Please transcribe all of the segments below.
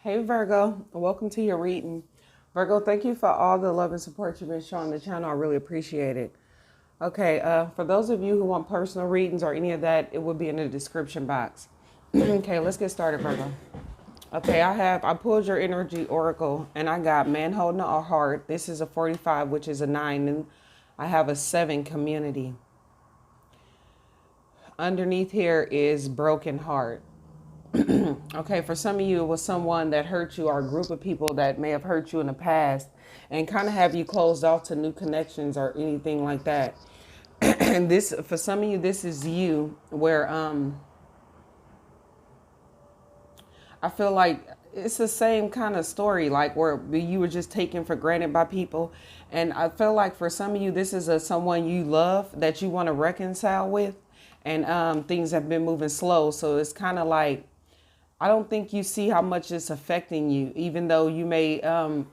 Hey Virgo, welcome to your reading. Virgo, thank you for all the love and support you've been showing the channel. I really appreciate it. Okay, for those of you who want personal readings or any of that, it will be in the description box. Okay, let's get started, Virgo. Okay, I pulled your energy oracle and I got man holding a heart. This is a 45, which is a 9, and I have a 7 community. Underneath here is broken heart. Okay, for some of you, it was someone that hurt you or a group of people that may have hurt you in the past and kind of have you closed off to new connections or anything like that. And this, for some of you, this is you where I feel like it's the same kind of story, like where you were just taken for granted by people. And I feel like for some of you, this is someone you love that you want to reconcile with. And things have been moving slow. So it's kind of like, I don't think you see how much it's affecting you, even though you may, I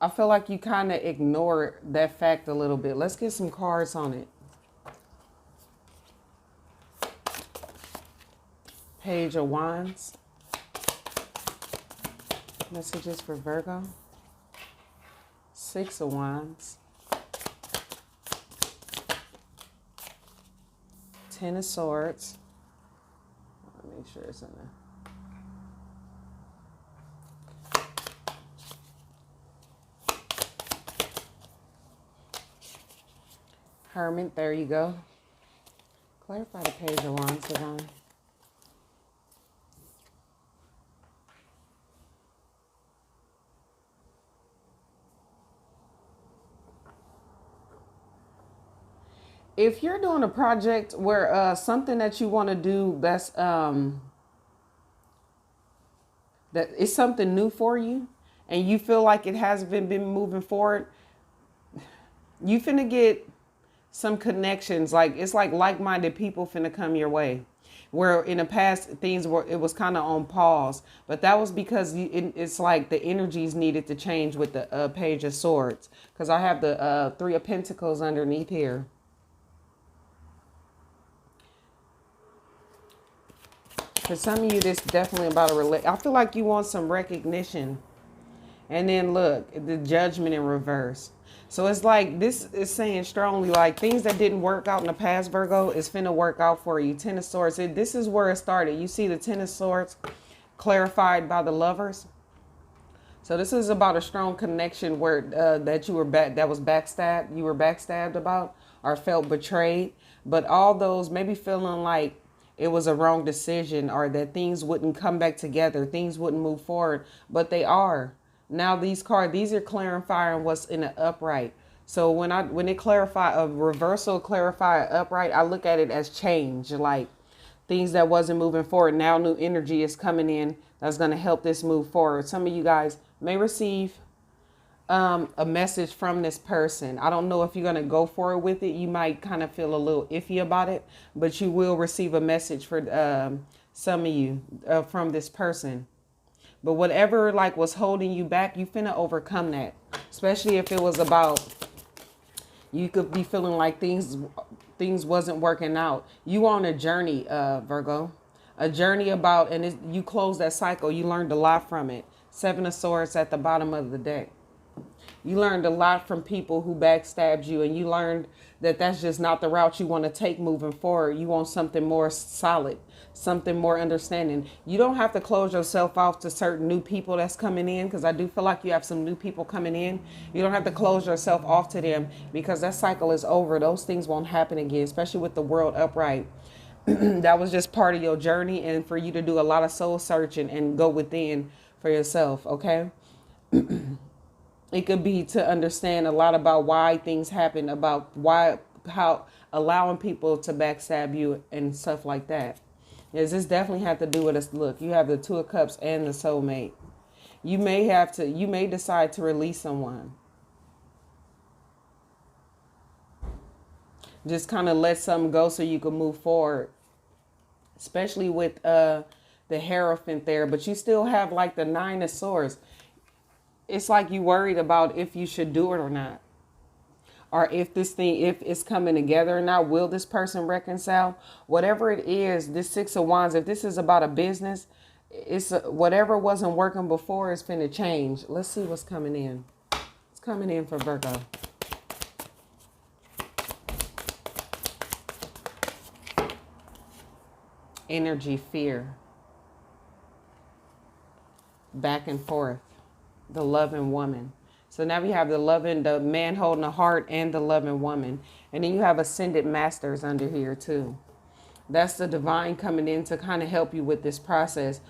feel like you kind of ignore that fact a little bit. Let's get some cards on it. Page of Wands. Messages for Virgo. 6 of Wands. 10 of Swords. Make sure it's in there. Hermit, there you go. Clarify the Page of Wands, Divine. If you're doing a project where something that you want to do that's that is something new for you and you feel like it hasn't been moving forward, you finna get some connections. Like it's like like-minded people finna come your way. Where in the past it was kind of on pause, but that was because it's like the energies needed to change with the Page of Swords, because I have the 3 of Pentacles underneath here. For some of you, this is definitely about a I feel like you want some recognition. And then look, the Judgment in reverse. So it's like, this is saying strongly, like things that didn't work out in the past, Virgo, is finna work out for you. 10 of Swords. This is where it started. You see the 10 of Swords clarified by the Lovers. So this is about a strong connection where that was backstabbed. You were backstabbed about or felt betrayed. But all those maybe feeling like it was a wrong decision or that things wouldn't come back together, things wouldn't move forward, but they are. Now these are clarifying what's in the upright. So when they clarify a reversal, clarify an upright, I look at it as change, like things that wasn't moving forward. Now new energy is coming in that's going to help this move forward. Some of you guys may receive a message from this person. I don't know if you're going to go forward with it. You might kind of feel a little iffy about it, but you will receive a message for some of you from this person. But whatever like was holding you back, you finna overcome that. Especially if it was about, you could be feeling like things wasn't working out. You on a journey, Virgo. A journey about, and you close that cycle. You learned a lot from it. 7 of Swords at the bottom of the deck. You learned a lot from people who backstabbed you, and you learned that that's just not the route you want to take moving forward. You want something more solid, something more understanding. You don't have to close yourself off to certain new people that's coming in, because I do feel like you have some new people coming in. You don't have to close yourself off to them, because that cycle is over. Those things won't happen again, especially with the world upright. That was just part of your journey, and for you to do a lot of soul searching and go within for yourself, okay? It could be to understand a lot about why things happen, about how allowing people to backstab you and stuff like that. Yes, this definitely have to do with us. Look, you have the 2 of Cups and the soulmate. You may decide to release someone. Just kind of let something go so you can move forward. Especially with the Hierophant there, but you still have like the 9 of Swords. It's like you worried about if you should do it or not. Or if it's coming together or not. Will this person reconcile? Whatever it is, this 6 of Wands, if this is about a business, It's whatever wasn't working before is finna change. Let's see what's coming in. It's coming in for Virgo. Energy, fear. Back and forth. The loving woman. So now we have the man holding a heart and the loving woman. And then you have ascended masters under here too. That's the divine coming in to kind of help you with this process.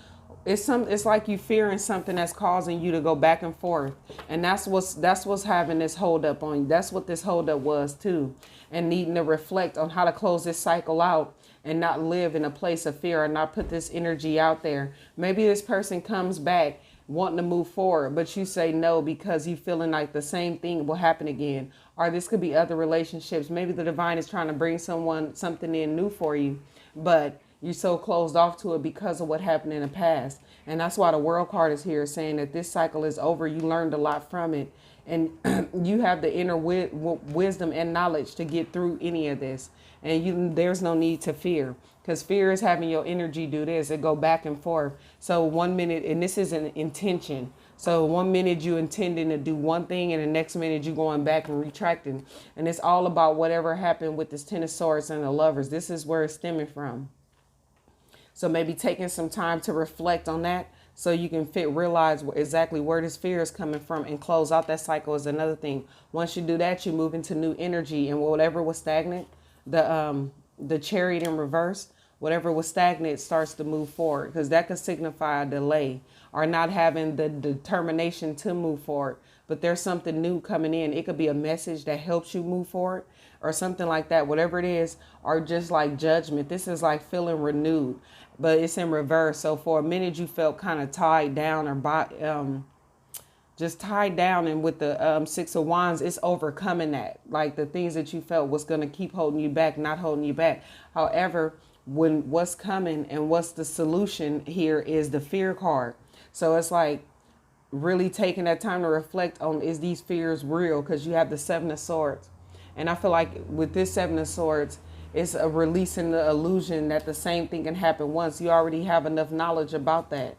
It's like you fearing something that's causing you to go back and forth. And that's what's having this hold up on you. That's what this hold up was too. And needing to reflect on how to close this cycle out and not live in a place of fear or not put this energy out there. Maybe this person comes back wanting to move forward, but you say no because you feeling like the same thing will happen again. Or this could be other relationships. Maybe the divine is trying to bring something in new for you, but you're so closed off to it because of what happened in the past. And that's why the World card is here saying that this cycle is over. You learned a lot from it. And you have the inner wisdom and knowledge to get through any of this. And there's no need to fear, because fear is having your energy do this. It go back and forth. So 1 minute, and this is an intention. So 1 minute you intending to do one thing, and the next minute you going back and retracting. And it's all about whatever happened with this Ten of Swords and the Lovers. This is where it's stemming from. So maybe taking some time to reflect on that so you can realize exactly where this fear is coming from and close out that cycle is another thing. Once you do that, you move into new energy, and whatever was stagnant, the Chariot in reverse, whatever was stagnant starts to move forward, because that could signify a delay or not having the determination to move forward. But there's something new coming in. It could be a message that helps you move forward or something like that, whatever it is, or just like judgment. This is like feeling renewed, but it's in reverse. So for a minute you felt kind of tied down or just tied down, and with the Six of Wands, it's overcoming that. Like the things that you felt was going to keep holding you back, not holding you back. However, when what's coming and what's the solution here is the fear card. So it's like really taking that time to reflect on, is these fears real? Because you have the Seven of Swords. And I feel like with this Seven of Swords, it's a releasing the illusion that the same thing can happen once. You already have enough knowledge about that.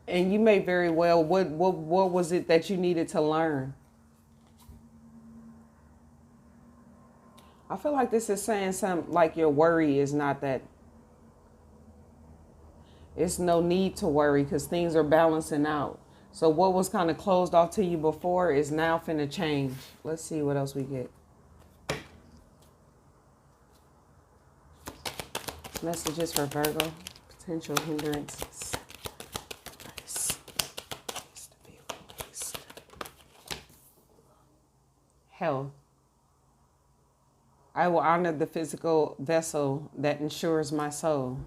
And you may very well, what was it that you needed to learn? I feel like this is saying something like your worry is not that. It's no need to worry because things are balancing out. So what was kind of closed off to you before is now finna change. Let's see what else we get. Messages for Virgo. Potential hindrances. Health. I will honor the physical vessel that ensures my soul.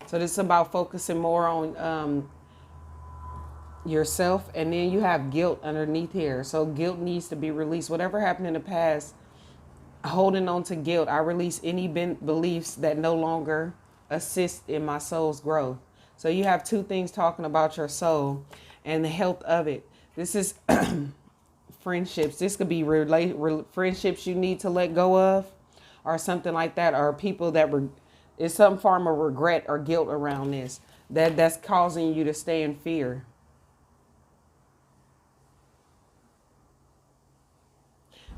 So this is about focusing more on yourself. And then you have guilt underneath here. So guilt needs to be released. Whatever happened in the past, holding on to guilt, I release any beliefs that no longer assist in my soul's growth. So you have two things talking about your soul and the health of it. This is friendships. This could be friendships you need to let go of or something like that, or people that is some form of regret or guilt around this that's causing you to stay in fear.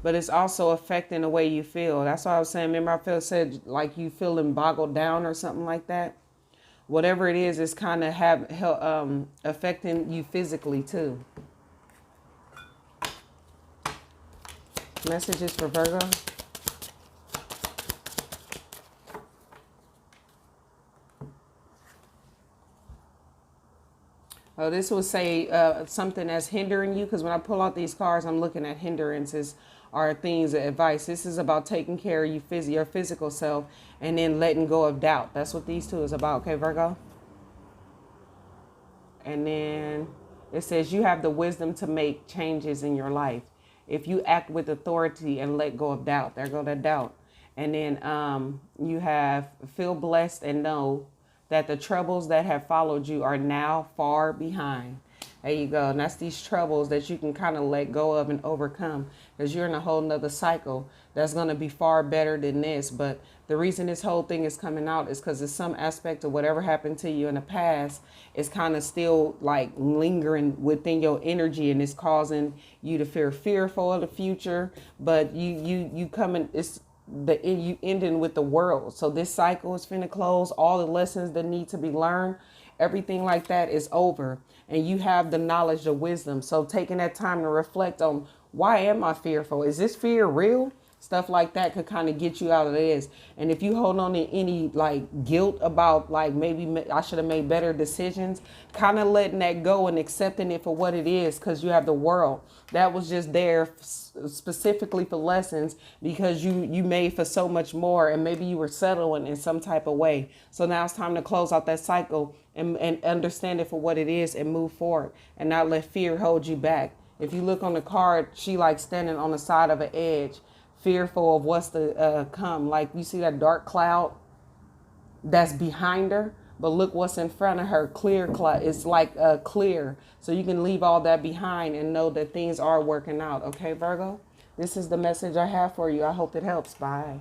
But it's also affecting the way you feel. That's why I was saying, remember I said like you feeling boggled down or something like that. Whatever it is, it's kind of affecting you physically too. Messages for Virgo. Oh, this will say something that's hindering you, because when I pull out these cards, I'm looking at hindrances or things of advice. This is about taking care of your physical self and then letting go of doubt. That's what these two is about. Okay, Virgo? And then it says you have the wisdom to make changes in your life if you act with authority and let go of doubt. There go that doubt. And then you have feel blessed and know that the troubles that have followed you are now far behind. There you go. And that's these troubles that you can kind of let go of and overcome, because you're in a whole nother cycle that's going to be far better than this. But The reason this whole thing is coming out is because there's some aspect of whatever happened to you in the past is kind of still like lingering within your energy, and it's causing you to feel fearful of the future. But you coming, it's you ending with the world. So this cycle is finna close. All the lessons that need to be learned, everything like that is over, and you have the knowledge, the wisdom. So taking that time to reflect on, why am I fearful? Is this fear real? Stuff like that could kind of get you out of this. And if you hold on to any like guilt about like maybe I should have made better decisions, kind of letting that go and accepting it for what it is, because you have the world that was just there specifically for lessons, because you made for so much more, and maybe you were settling in some type of way. So now it's time to close out that cycle and understand it for what it is and move forward, and not let fear hold you back. If you look on the card, she like standing on the side of an edge, fearful of what's to come. Like you see that dark cloud that's behind her, but look what's in front of her. Clear cloud. It's like clear, so you can leave all that behind and know that things are working out. Okay, Virgo, this is the message I have for you. I hope it helps. Bye.